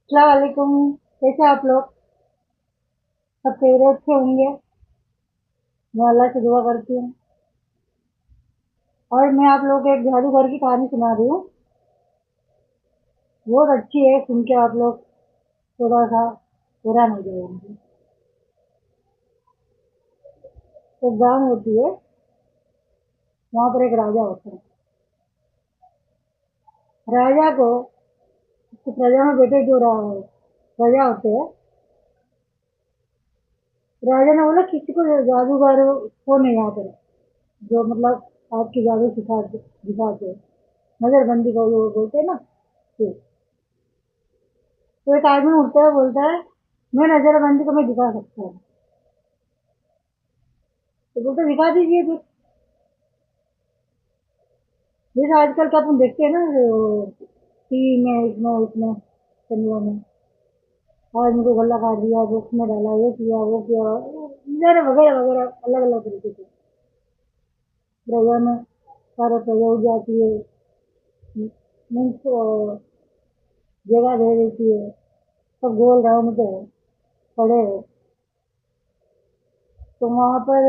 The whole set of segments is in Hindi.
अस्सलाम वालेकुम। कैसे आप लोग? सब खैरियत से होंगे। मैं अल्लाह से दुआ करती हूँ। और मैं आप लोगों को एक जादूगर की कहानी सुना रही हूँ। बहुत अच्छी है, सुन के आप लोग थोड़ा सा हैरान हो जाएंगे। एक गांव होती है, वहाँ पर एक राजा होता है। राजा को उसकी प्रजा में बैठे जो प्रजा होते हैं, राजा ने बोला किसी को जादूगर को नहीं यहाँ पर, जो मतलब आपकी जादू सिखाते नजरबंदी को जो बोलते हैं ना। तो एक आदमी उठता है, बोलता है मैं नजरबंदी को मैं दिखा सकता हूँ। तो बोलते दिखा दीजिए फिर। जैसे आजकल का अपन देखते हैं ना, टीवी में इसमें उसमें चैनलों में, आज मुझे गला काट दिया, बुक्स में डाला, ये किया वो किया वगैरह वगैरह वगैरह, अलग अलग तरीके से प्रजा में सारे प्रजा उग जाती है। मीन्स जगह दे देती है, सब गोल राउंड पे खड़े हैं। तो वहां पर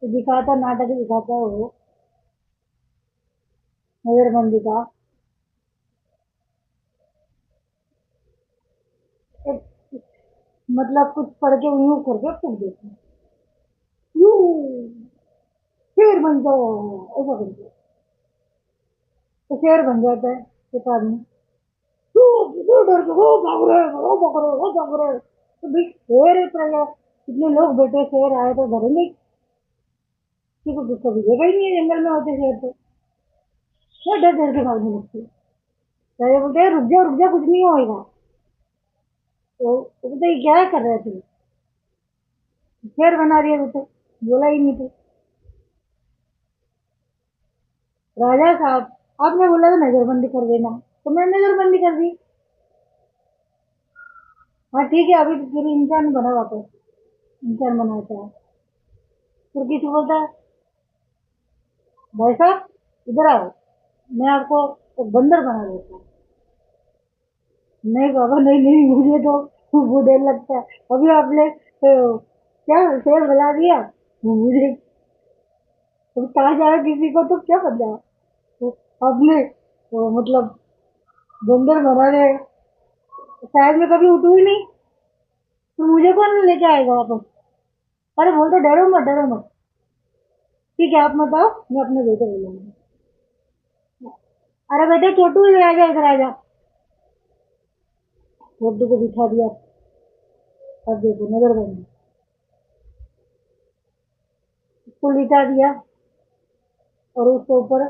दिखाता, नाटक दिखाता है वो नजरबंदी का। एक, मतलब कुछ पढ़ के यूं करके फूक देते हैं, यूं शेर बन जाओ, ऐसा करके। तो शेर बन जाता है एक आदमी। "वो, वो डर के वो भाग रहे हैं, वो भाग रहे हैं, वो भाग रहे हैं।" तो भाई शेर है प्रजा, इतने लोग बैठे, शेर आए तो डरेंगे? किसी को कुछ कभी देखा ही नहीं है, जंगल में होते शेर तो क्या डर डर के भागने लगते हैं। राजा बोलते हैं रुक जा कुछ नहीं होएगा। तो बोलते ये क्या कर रहे थे? शेर बना दिया तो बोला ही नहीं थे। राजा साहब, आपने बोला था नजरबंदी कर देना, तो मैंने नजरबंदी कर दी। हाँ ठीक है, अभी तो फिर इंसान बना वापस, इंसान बनाता है। फिर किसी बोलता है भाई साहब इधर आओ, मैं आपको एक बंदर बना देता हूँ। नहीं बाबा, नहीं नहीं, मुझे तो वो डर लगता है। अभी आपने क्या शेर बना दिया, वो मुझे अब कहा जाए किसी को तो क्या पता। तो आपने मतलब बंदर बना दे, शायद मैं कभी उठू ही नहीं, तो मुझे कौन लेके आएगा वापस? अरे बोलते डरो मत डरो मत। ठीक है आप मत आओ, मैं अपने बेटे को लूंगा। अरे बेटे छोटू इधर आ जा, इधर आ जा। छोटू को बिठा दिया। अब देखो नजर बंद, उसको लिटा दिया और उसके ऊपर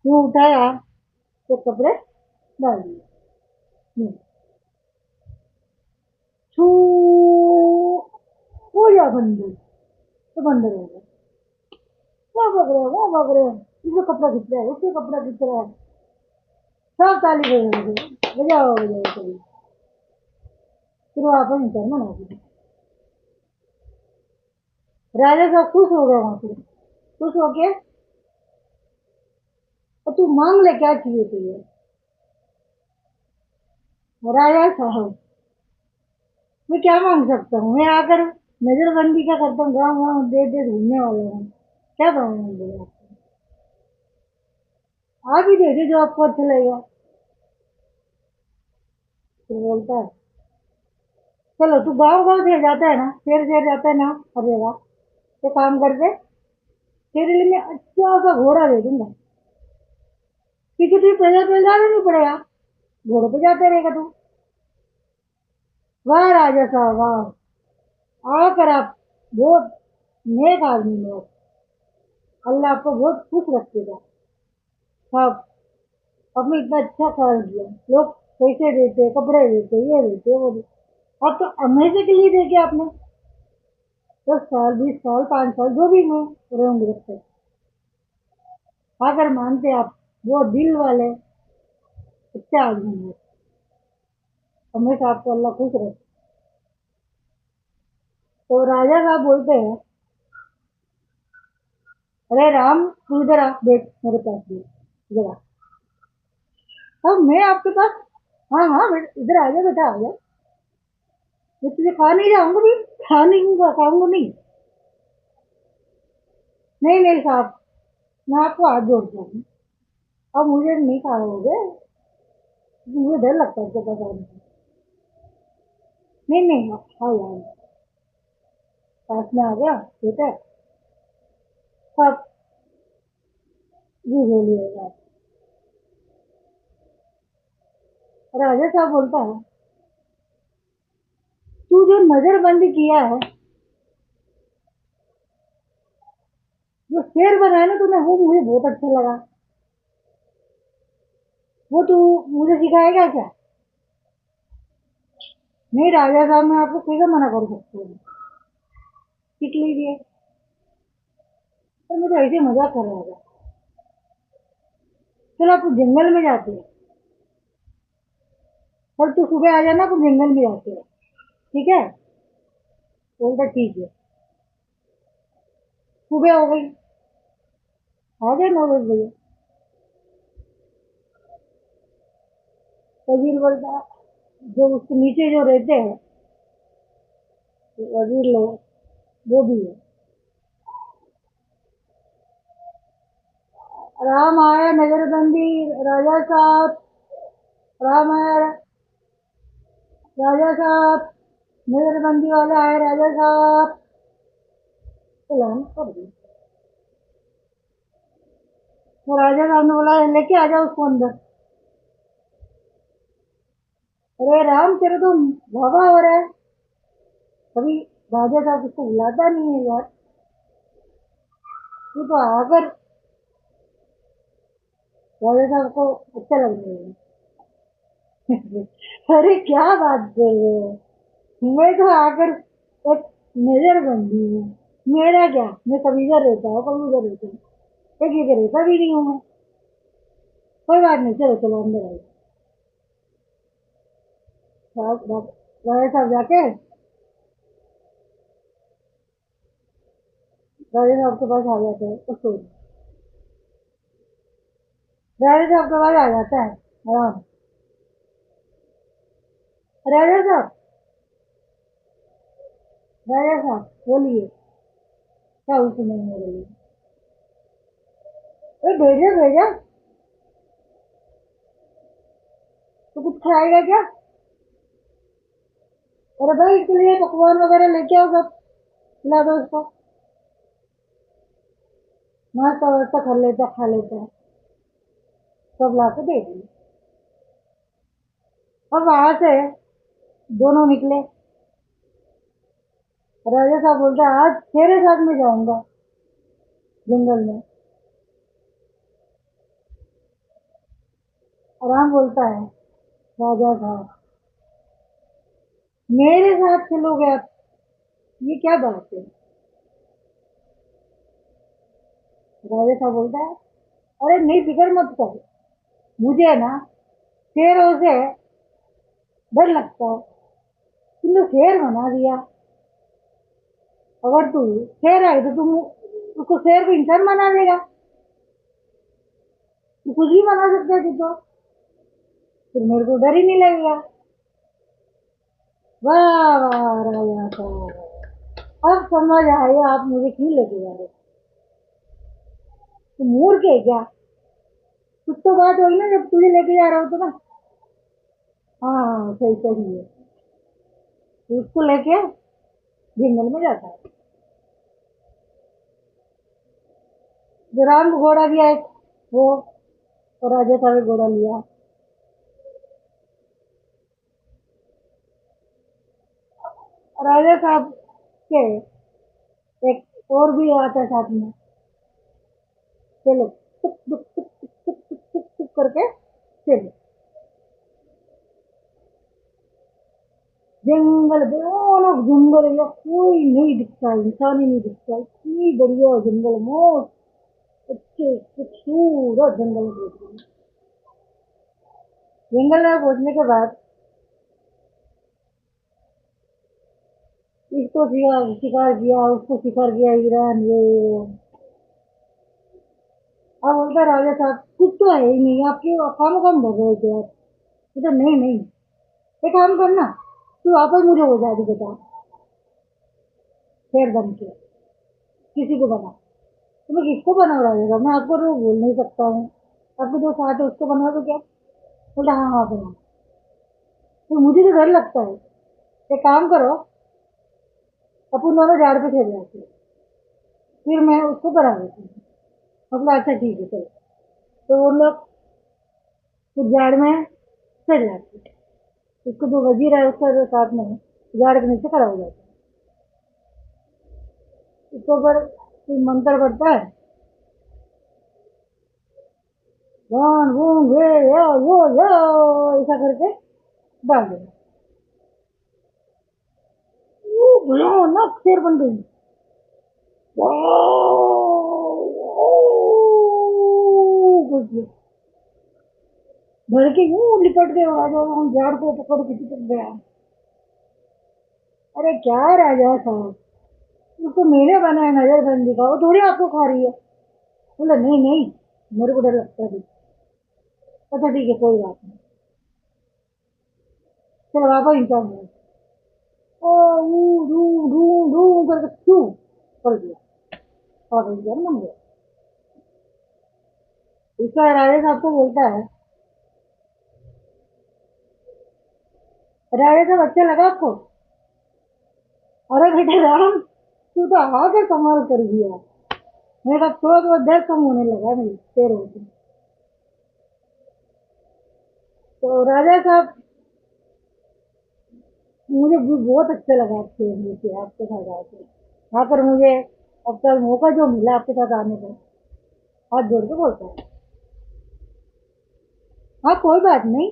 यूं उठाया तो कपड़े डाल दिए। छू, हो जा बंदर, तो बंदर हो गया। क्या भाग रहे हैं, वहाँ भाग रहे हैं, इसका कपड़ा खींच रहा है, उसके कपड़ा खींच रहा है, सब ताली बजा लगे, बजाओ बजाओ चलिए। फिर वो आपस में शर्मा आ गई। राजा साहब खुश हो गए वहां से, खुश होके और तू मांग ले क्या चाहिए तुझे। राजा साहब, मैं क्या मांग सकता हूँ, मैं आकर नजरबंदी क्या करता हूँ, गाँव गाँव देश देश घूमने वाले हैं, क्या मांगूंगा आपको? आप ही दे दे जो आपको अच्छा लगेगा। फिर बोलता है चलो तू गाँव गाँव से जाता है ना, शहर शहर जाता है ना हर जगह, तो काम करके तेरे लिए मैं अच्छा सा घोड़ा दे दूंगा, क्योंकि तुझे पैदल पैदल जाना नहीं पड़ेगा, घोड़े पे जाते रहेगा तू। वाह राजा साहब वाह, आकर आप बहुत नेक आदमी हो, अल्लाह आपको बहुत खुश रखेगा। आप आपने इतना अच्छा कार्य किया, लोग पैसे देते, कपड़े देते, ये देते वो देते, अब तो हमेशा के लिए देखे आपने 10 साल 20 साल 5 साल जो भी मैं रहूंगी रख तक, अगर मानते आप वो दिल वाले अच्छे आदमी हो, हमेशा आपको अल्लाह खुश रखे। तो राजा साहब बोलते हैं अरे राम तू इधर आ, बैठ मेरे पास बैठ, इधर आ। अब मैं आपके पास हाँ हाँ बेटा, इधर आ जा बेटा, आ जा। मैं तुझे खा नहीं जाऊंगा भी, खा नहीं खाऊंगा नहीं। नहीं नहीं साहब, मैं आपको हाथ जोड़ता हूँ, अब मुझे नहीं खाओगे, मुझे डर लगता है इसके पास आने से। नहीं नहीं आप खाओ यार, पास में आ गया बेटा। साहब जी बोलिएगा। राजा साहब बोलता है, तू जो नजरबंदी किया है, जो शेर बनाया ना तूने, वो मुझे बहुत अच्छा लगा। वो तू मुझे सिखाएगा क्या? नहीं राजा साहब, मैं आपको कैसे मना कर सकती हूँ, सीख लीजिए। पर मुझे ऐसे मजाक कर रहा था। चलो आप जंगल में जाते हैं, कल तू सुबह आ जाना, तो जंगल में जाते हैं, ठीक है? बोलता ठीक है। सुबह हो गई, आ गए 9-10 बजे। वजीर बोलता, जो उसके नीचे जो रहते हैं, तो वजीर लोग, वो भी है। राम आया नजरबंदी, राजा साहब, राम आया, राजा साहब, नजरबंदी वाले आए राजा साहब। सलाम कर दी। तो राजा साहब ने बोला, लेके आ जाओ उसको अंदर। अरे राम, तेरे तो भागा हो रहा है। कभी राजा साहब उसको बुलाता नहीं है यार, तू तो आकर राजा साहब को अच्छा लगने लगा। अरे क्या बात कर रहे हो, मैं तो आकर एक नजरबंदी हूँ। मेरा क्या, मैं कभी इधर रहता हूँ, कभी उधर रहता हूँ, एक जगह रहता भी नहीं हूँ मैं। कोई बात नहीं, चलो चलो अंदर आइए। राजा साहब जाके राजा साहब के पास आ जाते हैं, उसको राजा साहब के पास आ जाता है आराम। राजा साहब, राजा साहब बोलिए, क्या हुक्म है मेरे लिए? अरे भेजा भेजा, तो कुछ खाएगा क्या? अरे भाई इसके लिए पकवान वगैरह लेके आओ, सब खिला दो उसको, नाश्ता वास्ता कर लेता, खा लेता है, सब ला के दे दिए। और वहां से दोनों निकले। राजा साहब बोलते हैं, आज तेरे साथ में जाऊंगा जंगल में। आराम बोलता है, राजा साहब मेरे साथ चलोगे आप, ये क्या बात है? राजा साहब बोलता है, अरे नहीं फिक्र मत कर, मुझे ना शेरों से डर लगता है, तुमने शेर बना दिया। अगर तू शेर है तो तुम उसको शेर को इंसान बना देगा, तू कुछ भी बना सकता है तू तो, फिर मेरे को डर ही नहीं लगेगा। वाह वाह राजा साहब, अब समझ आया आप मुझे क्यों लेके जा रहे हो। तो मूर्ख है क्या? कुछ तो बात होगी ना जब तुझे लेके जा रहा हो तो ना। हाँ सही सही है। तो उसको लेके जंगल में जाता है। जो राम को घोड़ा दिया एक, वो, और राजा साहब ने घोड़ा लिया। राजा साहब के एक और भी आता है साथ में, चलो टुक टुक टुक टुक टुक टुक टुक टुक करके चलो। जंगल, दोनों जंगल या कोई नहीं दिखता, इंसान ही नहीं दिखता, इतनी बढ़िया जंगल, मस्त अच्छे खूबसूरत जंगल में देख रहे हैं। जंगल में पहुंचने के बाद इसको शिकार शिकार किया, उसको शिकार किया, ईरान ये। अब बोलता राजा साहब, कुछ तो है ही नहीं, आपके काम काम भर रहे थे आप। तो नहीं नहीं, एक काम करना, तू वापस मुझे हो जाती बता, शेर बन के किसी को बना। तो मैं किसको बना रहेगा, मैं आपको तो बोल नहीं सकता हूँ, आपके जो साथ है उसको बना तो क्या। बोला हाँ हाँ बना। तो मुझे तो डर लगता है, एक काम करो, अपन दोनों झाड़ पे खेल जाते हैं, फिर मैं उसको करा देती हूँ। मतलब अच्छा ठीक है चलो। तो वो लोग उस झाड़ में चढ़ जाते हैं, उसको जो वजीर है उसका जो साथ में झाड़ के नीचे खड़ा हो जाता है। उसके ऊपर कोई मंत्र पड़ता है, वन वून वे यो यो यो, ऐसा करके डाल देना। वो भयानक शेर बन गई। कुछ भड़के यूं लिपट गए राजा, हम झाड़ को पकड़ के चिपक गया। अरे क्या राजा साहब, उसको मैंने बनाया नजरबंदी का, वो थोड़ी आपको खा रही है। बोला नहीं नहीं, मेरे को डर लगता है। अच्छा ठीक है कोई बात नहीं, चलो वापस इंसान में ओ ऊ रू रू रू करके क्यों कर दिया, और इंसान बन गया। इसका राजा साहब को बोलता है, राजा साहब अच्छा लगा आपको। अरे बेटे राम, तू तो आगे कमाल कर दिया, मेरा तो दर्द कम होने लगा मेरी तेरे से। तो राजा साहब, मुझे भी बहुत अच्छा लगा आपसे मिलके, आपके साथ आके, वहाँ पर मुझे अब तक मौका जो मिला आपके साथ आने का, हाथ जोड़ के बोलता है हाँ कोई बात नहीं।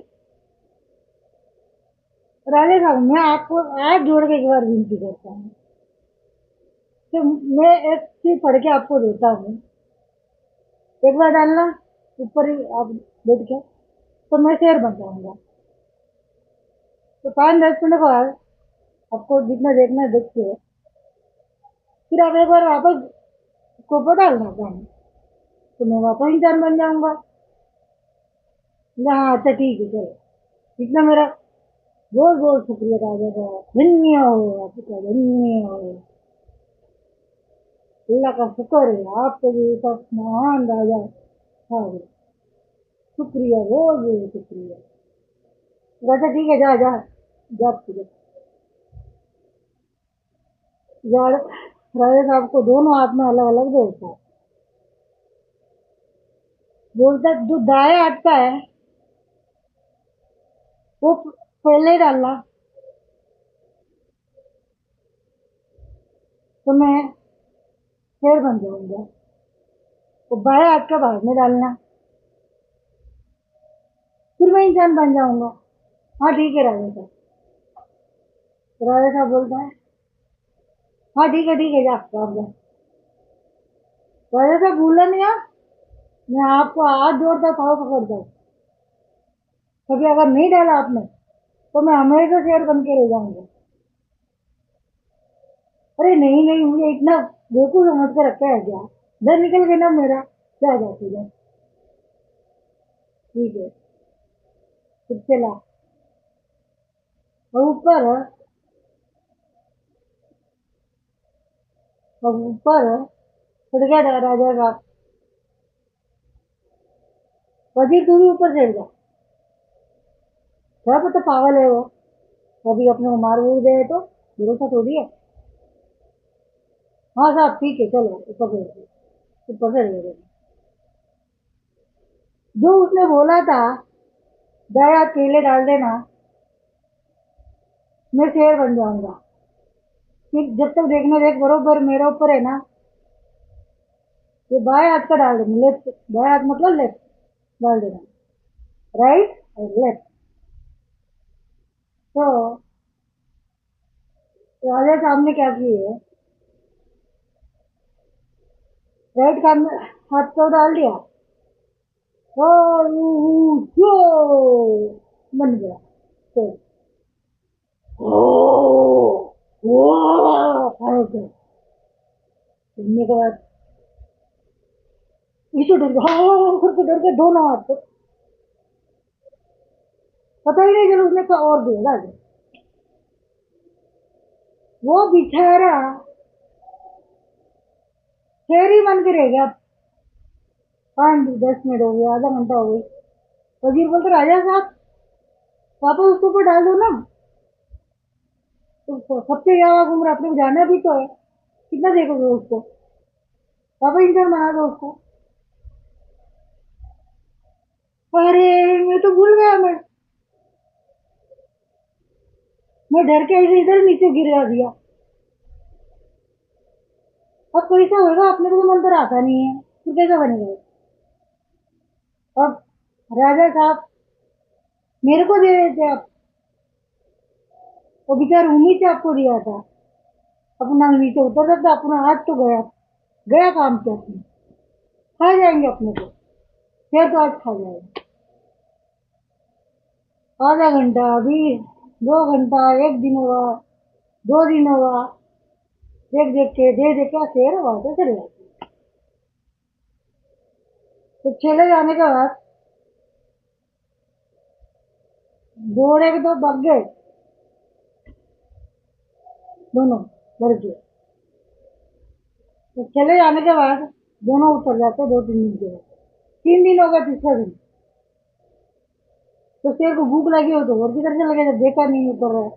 राजा साहब मैं आपको हाथ जोड़ के एक बार विनती करता हूँ कि मैं एक चीज पढ़ के आपको देता हूँ, एक बार डालना ऊपर ही आप बैठ के, तो मैं शेर बन जाऊंगा। तो 5-10 मिनट बाद आपको जितना देखना है देखिए, फिर आप एक बार वापस उसको ऊपर डालना चाहें तो मैं वापस इंसान बन जाऊंगा। हाँ अच्छा ठीक है चलो, इतना मेरा बहुत बहुत शुक्रिया राजा का, धन्य हो आपका, धन्य हो। अल्लाह का शुक्र है आपको भी ऐसा महान राजा था। शुक्रिया बहुत बहुत शुक्रिया। राजा ठीक है जा जा जा जा जा। राजा साहब को दोनों हाथ में अलग अलग देता है, बोलता है जो दाएं हाथ का है वो पहले डालना, तो मैं शेर बन जाऊंगा। वो बाएं हाथ का बाद में डालना, फिर मैं इंसान बन जाऊंगा। हाँ ठीक है राजा साहब। तो राजा साहब बोलता है हाँ ठीक है जा आप जा। राजा साहब भूला नहीं आप, मैं आपको हाथ जोड़ता था पकड़ता, कभी अगर नहीं डाला आपने तो मैं हमेशा शेर बन के रह जाऊंगा। अरे नहीं नहीं, मुझे इतना बेवकूफ समझ के रखा है क्या, डर निकल गया ना मेरा, जा जाती है। ठीक है फिर चला और ऊपर, और ऊपर उठ गया था राजा का वजीर, तू भी ऊपर चढ़ जा, क्या पता पागल है वो, कभी अपने को मार वूर दे तो भरोसा थोड़ी है। हाँ साहब ठीक है चलो ऊपर चढ़ गए, ऊपर चढ़ गए। जो उसने बोला था दया केले डाल देना, मैं शेर बन जाऊंगा, फिर जब तक देखना देख बरोबर मेरे ऊपर है ना, ये बाएं हाथ का डाल देना, लेफ्ट बाएं हाथ मतलब लेफ्ट डाल देना, राइट और लेफ्ट। तो राजा साहब ने क्या किए, राइट का हाथ को डाल दिया और जो बन गया शेर। ओ ऐसे सुनने के बाद पीछे डर गया, हाँ करके डर के दोनों हाथ को पता ही नहीं चला उसने क्या और दिया। वो बेचारा शेर ही बन के रह गया। 5-10 मिनट हो गए, आधा घंटा हो गया। वजीर बोलते राजा साहब वापस उसके ऊपर डाल दो ना, तो सबसे ज्यादा घूम रहा, अपने को जाना भी तो है, कितना देखोगे उसको, वापस इंसान बना दो उसको। अरे मैं तो भूल गया, मैं डर के ऐसे इधर नीचे गिरा दिया। अब कैसा होगा, अपने को तो मंत्र आता नहीं है, फिर कैसा बनेगा। अब राजा साहब मेरे को दे रहे थे आप, वो बेचार उम्मीद से आपको दिया था, अपना नीचे उतर सकता, अपना हाथ तो गया, गया काम से अपने, खा जाएंगे अपने को, फिर तो आज खा जाएंगे। आधा घंटा, अभी 2 घंटा, 1 दिन हुआ, 2 दिन हुआ, देख देख के दे दे के शेर वापस चले जाते। तो चले जाने के बाद घोड़े के तो भाग गए दोनों लड़के। तो चले जाने के बाद दोनों उतर जाते 2-3 दिन के बाद। 3 दिन हो गए, तीसरा दिन तो शेर को भूख लगी हो तो और किधर से लगे, जब देखा नहीं उतर रहा है।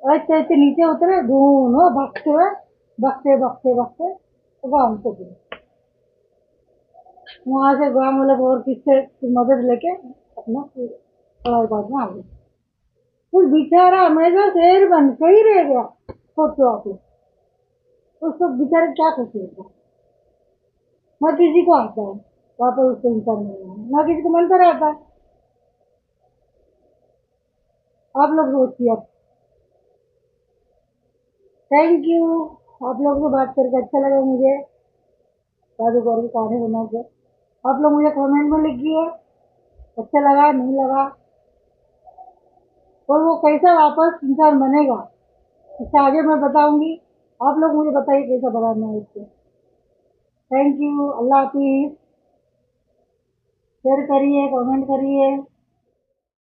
ऐसे ऐसे नीचे उतरे दोनों, भागते हुए, भागते भागते भागते तो गाँव को गए। वहां से गाँव वाले को और किससे मदद लेके अपना पढ़ाई बाद में आ गए। उस बेचारा हमेशा शेर बन के ही रह गया। सोचो आप लोग, उसको बेचारे क्या करते होगा। न किसी को आता है वापस उसको इंसान नहीं है, न किसी को मंत्र आता है। आप लोग सोचिए अब। थैंक यू, आप लोगों से बात करके अच्छा लगा मुझे, जादूगर की कहानी सुना के। आप लोग मुझे कमेंट में लिखिए अच्छा लगा नहीं लगा, और वो कैसा वापस इंसान बनेगा इससे आगे मैं बताऊंगी। आप लोग मुझे बताइए कैसा बनाना है इसको। Thank you, Allah Hafiz. Share करिए, कमेंट करिए।